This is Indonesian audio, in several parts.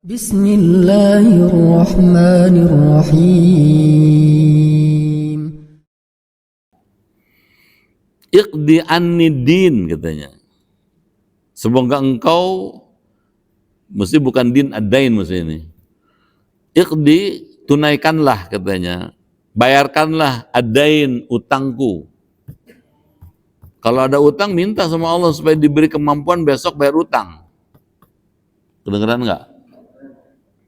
Bismillahirrahmanirrahim. Iqdi anni din, katanya. Semoga engkau, mesti bukan din ad-dain mesti ini. Iqdi, tunaikanlah, katanya. Bayarkanlah ad-dain, utangku. Kalau ada utang, minta sama Allah supaya diberi kemampuan besok bayar utang. Kedengeran nggak?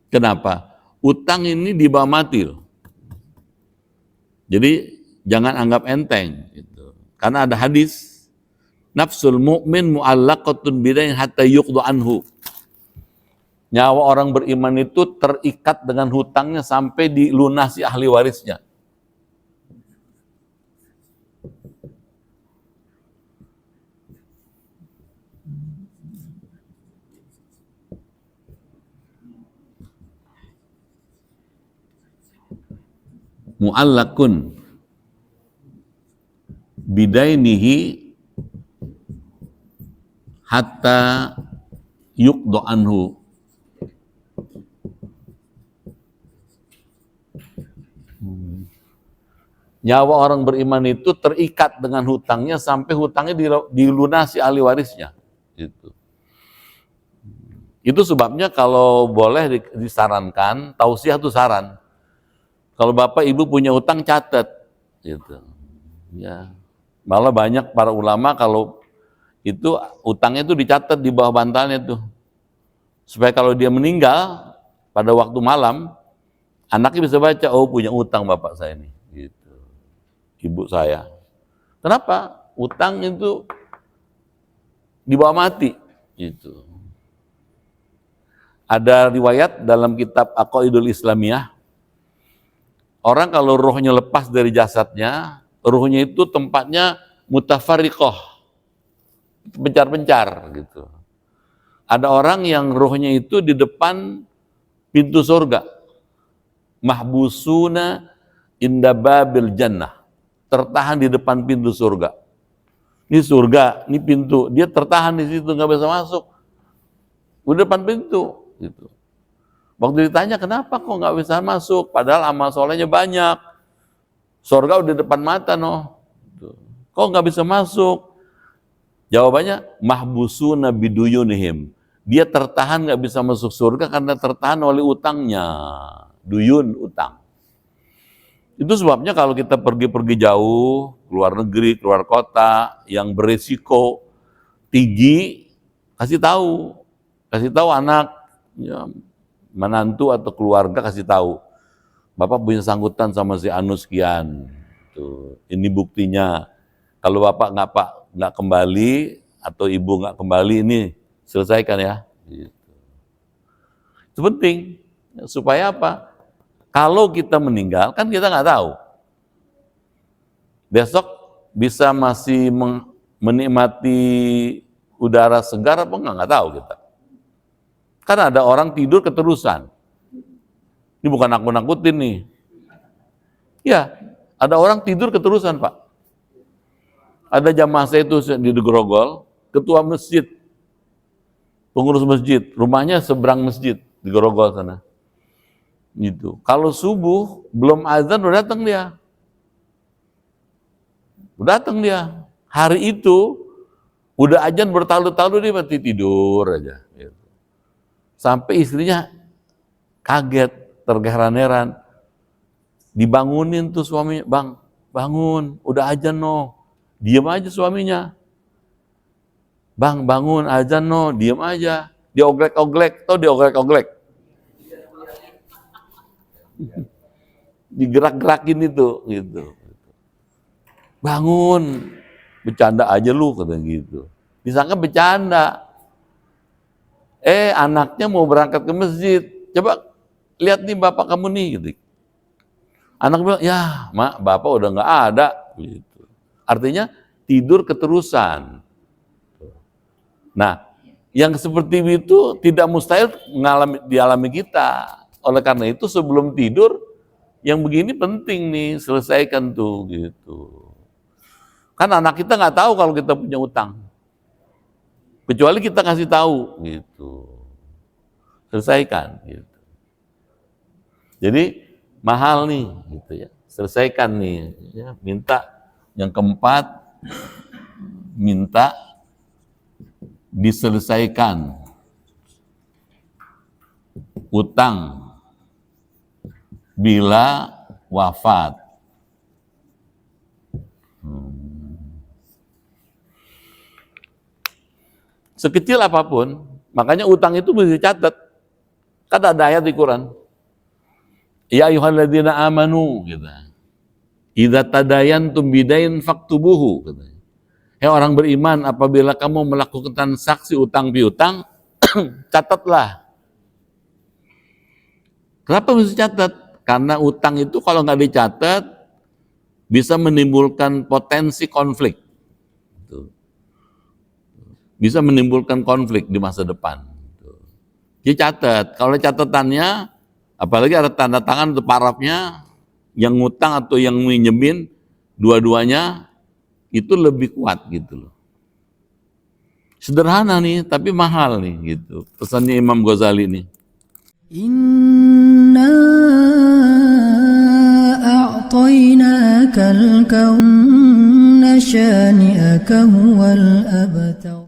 Kenapa? Utang ini dibawa mati loh. Jadi jangan anggap enteng. Gitu. Karena ada hadis, nafsul mu'min mu'allaqatun bidain hatta yuqdu anhu. Nyawa orang beriman itu terikat dengan hutangnya sampai dilunasi ahli warisnya. Mu'allakun bidainihi hatta yuqdu anhu. Nyawa orang beriman itu terikat dengan hutangnya sampai hutangnya dilunasi ahli warisnya. Itu sebabnya kalau boleh disarankan, tausiah itu saran. Kalau bapak ibu punya utang, catat, gitu. Ya, malah banyak para ulama kalau itu utangnya itu dicatat di bawah bantalnya tuh, supaya kalau dia meninggal pada waktu malam, anaknya bisa baca, oh punya utang bapak saya nih, gitu. Ibu saya. Kenapa? Utang itu dibawa mati, gitu. Ada riwayat dalam kitab Aqaidul Islamiyah. Orang kalau rohnya lepas dari jasadnya, ruhnya itu tempatnya mutafarriqah, pencar-pencar gitu. Ada orang yang rohnya itu di depan pintu surga, mahbusuna inda babil jannah, tertahan di depan pintu surga. Ini surga, ini pintu, dia tertahan di situ, nggak bisa masuk, di depan pintu gitu. Waktu ditanya, kenapa kok nggak bisa masuk? Padahal amal solehnya banyak. Surga udah depan mata, noh. Kok nggak bisa masuk? Jawabannya, mahbusuna biduyunihim. Dia tertahan nggak bisa masuk surga karena tertahan oleh utangnya. Duyun, utang. Itu sebabnya kalau kita pergi-pergi jauh, keluar negeri, keluar kota, yang berisiko tinggi, kasih tahu anak, ya, menantu atau keluarga, kasih tahu, bapak punya sangkutan sama si anu sekian, tuh, ini buktinya. Kalau bapak nggak kembali atau ibu nggak kembali, ini selesaikan ya. Gitu. Itu penting supaya apa? Kalau kita meninggal kan kita nggak tahu besok bisa masih menikmati udara segar apa nggak tahu kita. Kan ada orang tidur keterusan. Ini bukan nakut-nakutin nih. Ya, ada orang tidur keterusan, Pak. Ada jamaah saya itu di Grogol, ketua masjid, pengurus masjid, rumahnya seberang masjid di Grogol sana. Gitu. Kalau subuh belum azan udah datang dia. Udah datang dia. Hari itu udah azan bertalu-talu dia mati tidur aja. Gitu. Sampai istrinya kaget, terheran-heran. Dibangunin tuh suaminya, bang, bangun, udah azan no. Diam aja suaminya. Bang, bangun, azan no, diam aja. Dia oglek-oglek, tau dia oglek-oglek. Digerak-gerakin itu, gitu. Bangun, bercanda aja lu, katanya gitu. Disangka bercanda. Anaknya mau berangkat ke masjid, coba lihat nih bapak kamu nih, gitu. Anak bilang, ya mak, bapak udah nggak ada, gitu. Artinya tidur keterusan. Nah, yang seperti itu tidak mustahil dialami kita. Oleh karena itu sebelum tidur, yang begini penting nih, selesaikan tuh, gitu. Kan anak kita nggak tahu kalau kita punya utang. Kecuali kita kasih tahu, gitu. selesaikan. Gitu. Jadi mahal nih, gitu ya. Selesaikan nih, ya. Minta yang keempat, minta diselesaikan utang bila wafat. Sekecil apapun, makanya utang itu bisa dicatat. Kan ada ayat di Quran. Ya ayyuhalladzina amanu, gitu. Idza tadayantum bidain faktubuhu, gitu. Hei orang beriman, apabila kamu melakukan transaksi utang piutang, catatlah. Kenapa mesti catat? Karena utang itu kalau nggak dicatat bisa menimbulkan potensi konflik. Bisa menimbulkan konflik di masa depan. Dicatat. Kalau catatannya, apalagi ada tanda tangan atau parafnya, yang ngutang atau yang minjemin, dua-duanya itu lebih kuat gitu loh. Sederhana nih, tapi mahal nih gitu. Pesannya Imam Ghazali nih. Inna a'tainakal kauna syani'aka huwal abtar.